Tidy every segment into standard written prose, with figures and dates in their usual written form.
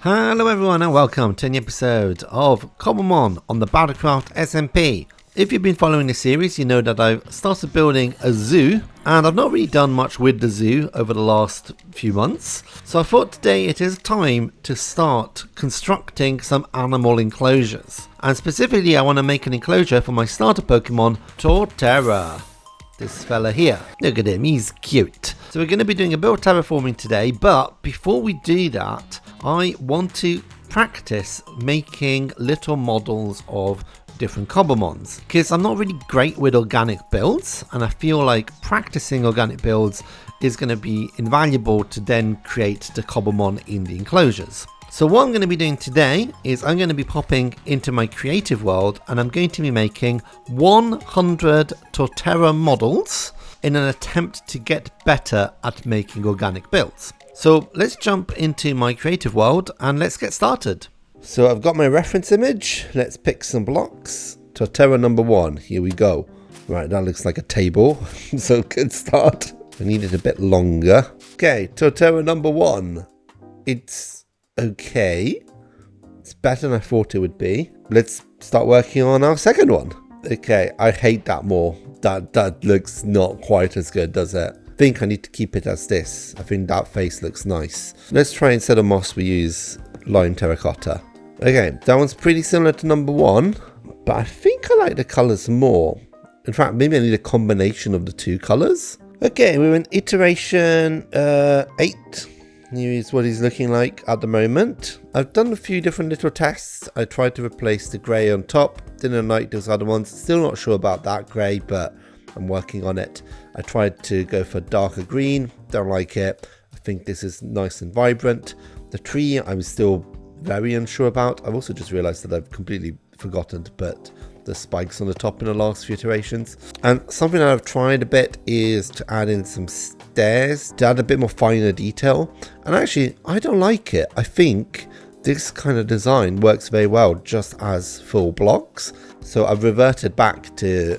Hello everyone and welcome to an episode of Cobblemon on the Battlecraft SMP. If you've been following the series, you know that I've started building a zoo, and I've not really done much with the zoo over the last few months. So I thought today it is time to start constructing some animal enclosures. And specifically I want to make an enclosure for my starter Pokemon, Torterra. This fella here. Look at him, he's cute. So we're going to be doing a bit of terraforming today, but before we do that, I want to practice making little models of different Cobblemons, because I'm not really great with organic builds, and I feel like practicing organic builds is going to be invaluable to then create the Cobblemon in the enclosures. So what I'm going to be doing today is I'm going to be popping into my creative world and I'm going to be making 100 Torterra models in an attempt to get better at making organic builds. So let's jump into my creative world and let's get started. So I've got my reference image. Let's pick some blocks. Torterra number 1. Here we go. Right, that looks like a table. So good start. I need it a bit longer. Okay, Torterra number 1. It's okay. It's better than I thought it would be. Let's start working on our second one. Okay, I hate that more. That looks not quite as good, does it? I think I need to keep it as this. I think that face looks nice. Let's try, instead of moss, we use lime terracotta. Okay, that one's pretty similar to number 1, but I think I like the colors more. In fact, maybe I need a combination of the two colors. Okay, we're in iteration 8. Here is what he's looking like at the moment. I've done a few different little tests. I tried to replace the grey on top. Didn't like those other ones. Still not sure about that grey, but I'm working on it. I tried to go for darker green. Don't like it. I think this is nice and vibrant. The tree, I'm still very unsure about. I've also just realized that I've completely forgotten to put the spikes on the top in the last few iterations. And something that I've tried a bit is to add in some stairs to add a bit more finer detail. And actually, I don't like it. I think this kind of design works very well just as full blocks. So I've reverted back to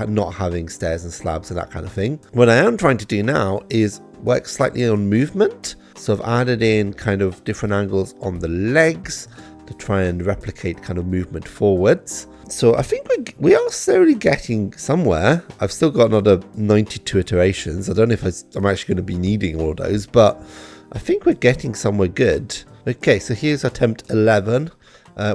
not having stairs and slabs and that kind of thing. What I am trying to do now is work slightly on movement. So I've added in kind of different angles on the legs to try and replicate kind of movement forwards. So I think we are slowly getting somewhere. I've still got another 92 iterations. I don't know if I'm actually going to be needing all of those, but I think we're getting somewhere good. Okay, so here's attempt 11.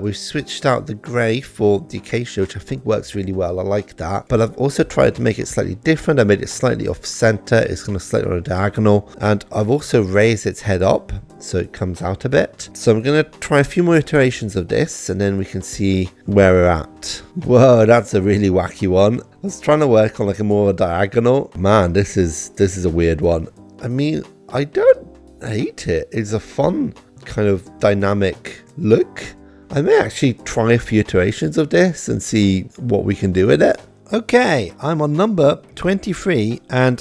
We've switched out the grey for the acacia, which I think works really well. I like that. But I've also tried to make it slightly different. I made it slightly off center. It's kind of slightly on a diagonal. And I've also raised its head up so it comes out a bit. So I'm going to try a few more iterations of this and then we can see where we're at. Whoa, that's a really wacky one. I was trying to work on like a more diagonal. Man, this is a weird one. I mean, I don't hate it. It's a fun kind of dynamic look. I may actually try a few iterations of this and see what we can do with it. Okay, I'm on number 23 and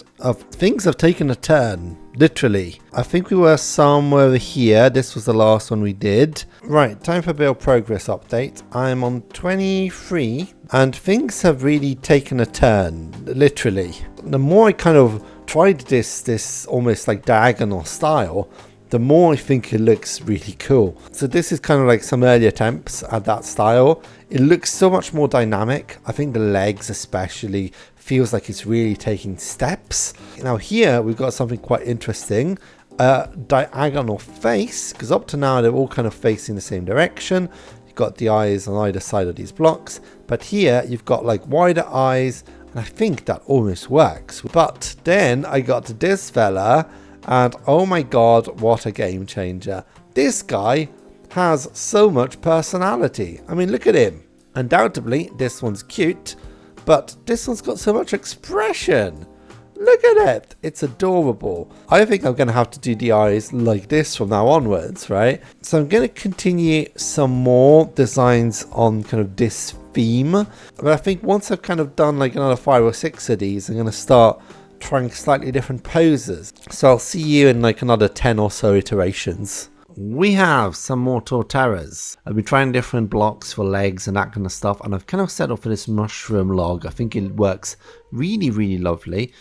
things have taken a turn, literally. I think we were somewhere here. This was the last one we did. Right, time for build progress update. I'm on 23 and things have really taken a turn, literally. The more I kind of tried this almost like diagonal style, the more I think it looks really cool. So this is kind of like some early attempts at that style. It looks so much more dynamic. I think the legs especially feels like it's really taking steps. Now here we've got something quite interesting. Diagonal face, because up to now they're all kind of facing the same direction. You've got the eyes on either side of these blocks. But here you've got like wider eyes, and I think that almost works. But then I got to this fella, and oh my god, what a game changer. This guy has so much personality. I mean, look at him. Undoubtedly, this one's cute, but this one's got so much expression. Look at it. It's adorable. I think I'm going to have to do the eyes like this from now onwards, right? So I'm going to continue some more designs on kind of this theme. But I think once I've kind of done like another 5 or 6 of these, I'm going to start trying slightly different poses. So I'll see you in like another 10 or so iterations. We have some more Torterras. I've been trying different blocks for legs and that kind of stuff, and I've kind of settled for this mushroom log. I think it works really, really lovely.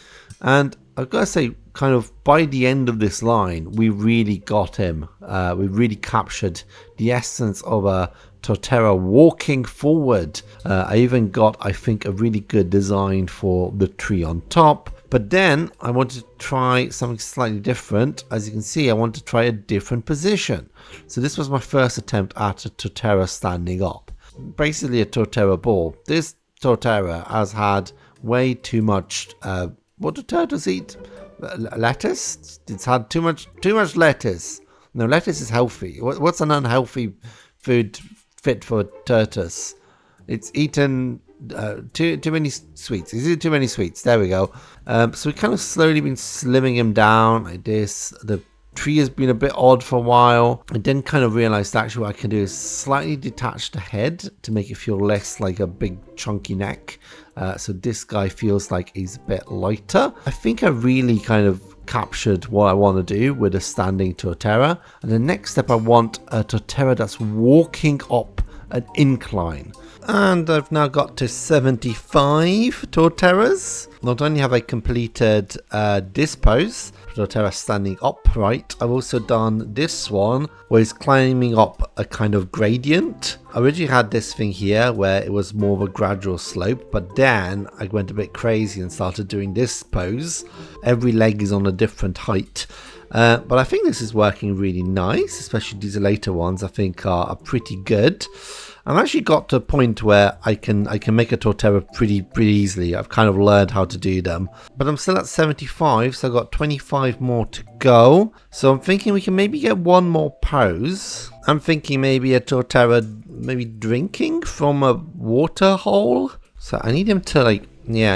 And I've got to say, kind of by the end of this line, we really got him. We really captured the essence of a Torterra walking forward. I even got, I think, a really good design for the tree on top. But then I wanted to try something slightly different. As you can see, I want to try a different position. So this was my first attempt at a Torterra standing up. Basically a Torterra ball. This Torterra has had way too much, what do turtles eat? Lettuce? It's had too much lettuce. No, lettuce is healthy. What's an unhealthy food fit for turtles? It's eaten too many sweets. Is it too many sweets? There we go. So we kind of slowly been slimming him down like this. The tree has been a bit odd for a while. I then kind of realized actually what I can do is slightly detach the head to make it feel less like a big chunky neck. So this guy feels like he's a bit lighter. I think I really kind of captured what I want to do with a standing Torterra. And the next step, I want a Torterra that's walking up an incline. And I've now got to 75 Torterras. Not only have I completed this pose, Torterra standing upright, I've also done this one where it's climbing up a kind of gradient. I originally had this thing here where it was more of a gradual slope, but then I went a bit crazy and started doing this pose. Every leg is on a different height. But I think this is working really nice, especially these later ones I think are pretty good. I've actually got to a point where I can make a Torterra pretty easily. I've kind of learned how to do them. But I'm still at 75, so I've got 25 more to go. So I'm thinking we can maybe get one more pose. I'm thinking maybe a Torterra maybe drinking from a water hole. So I need him to I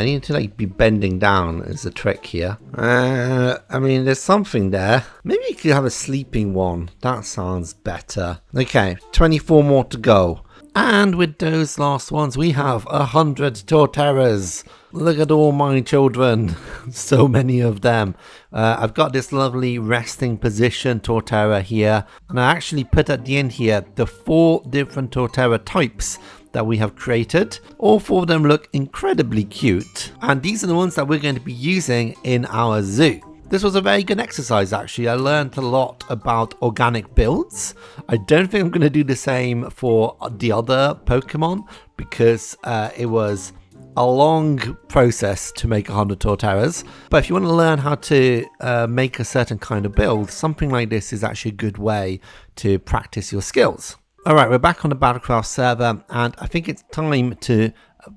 need to be bending down is the trick here. I mean, there's something there. Maybe you could have a sleeping one. That sounds better. Okay, 24 more to go. And with those last ones, we have 100 Torterras. Look at all my children. So many of them. I've got this lovely resting position Torterra here. And I actually put at the end here the 4 different Torterra types that we have created. All 4 of them look incredibly cute. And these are the ones that we're going to be using in our zoo. This was a very good exercise actually. I learned a lot about organic builds. I don't think I'm going to do the same for the other Pokemon because it was a long process to make 100 Torterras. But if you want to learn how to make a certain kind of build, something like this is actually a good way to practice your skills. Alright, we're back on the Battlecraft server and I think it's time to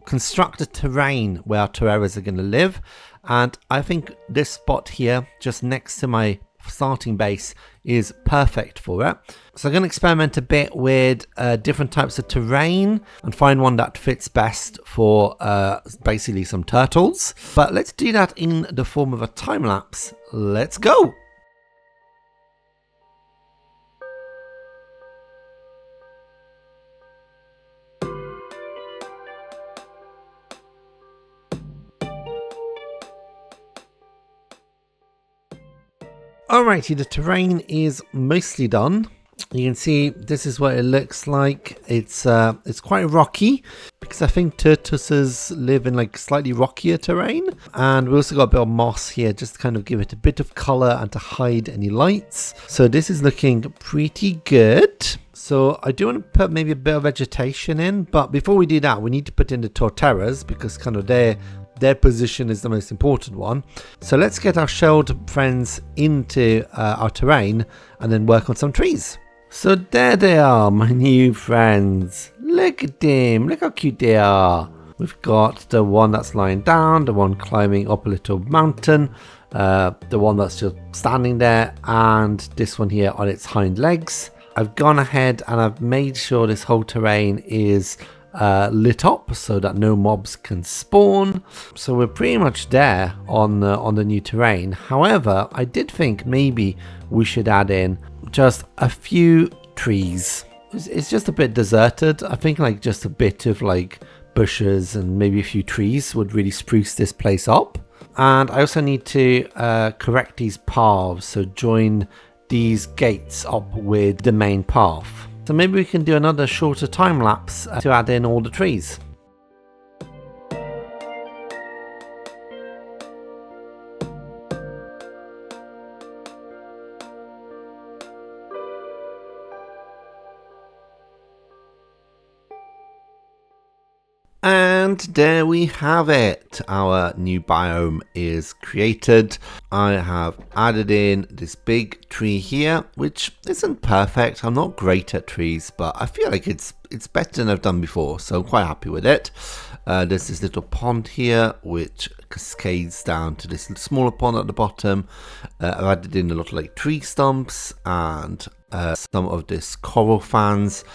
construct a terrain where our Torterras are going to live. And I think this spot here, just next to my starting base, is perfect for it. So I'm going to experiment a bit with different types of terrain and find one that fits best for basically some turtles. But let's do that in the form of a time lapse. Let's go! Alrighty, the terrain is mostly done. You can see this is what it looks like. It's quite rocky because I think tortoises live in like slightly rockier terrain. And we also got a bit of moss here just to kind of give it a bit of color and to hide any lights. So this is looking pretty good. So I do want to put maybe a bit of vegetation in, but before we do that, we need to put in the Torterras because kind of their position is the most important one. So let's get our shelled friends into our terrain and then work on some trees. So there they are, my new friends. Look at them, look how cute they are. We've got the one that's lying down, the one climbing up a little mountain, the one that's just standing there, and this one here on its hind legs. I've gone ahead and I've made sure this whole terrain is lit up so that no mobs can spawn. So we're pretty much there on the new terrain. However, I did think maybe we should add in just a few trees. It's just a bit deserted. I think like just a bit of like bushes and maybe a few trees would really spruce this place up. And I also need to correct these paths, so join these gates up with the main path. So maybe we can do another shorter time lapse to add in all the trees. And there we have it. Our new biome is created. I have added in this big tree here, which isn't perfect. I'm not great at trees, but I feel like it's better than I've done before, so I'm quite happy with it. There's this little pond here, which cascades down to this smaller pond at the bottom. I've added in a lot of like tree stumps and some of this coral fans.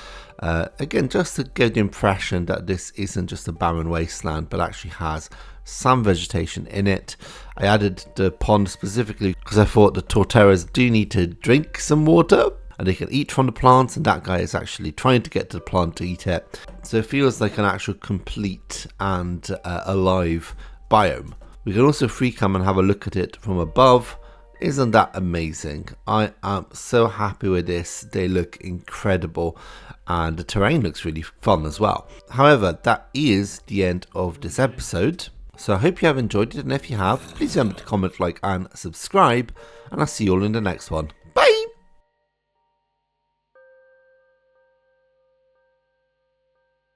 Again, just to give the impression that this isn't just a barren wasteland, but actually has some vegetation in it. I added the pond specifically because I thought the torteras do need to drink some water and they can eat from the plants, and that guy is actually trying to get to the plant to eat it. So it feels like an actual complete and alive biome. We can also free come and have a look at it from above. Isn't that amazing? I am so happy with this. They look incredible and the terrain looks really fun as well. However, that is the end of this episode. So I hope you have enjoyed it, and if you have, please remember to comment, like and subscribe, and I'll see you all in the next one. Bye!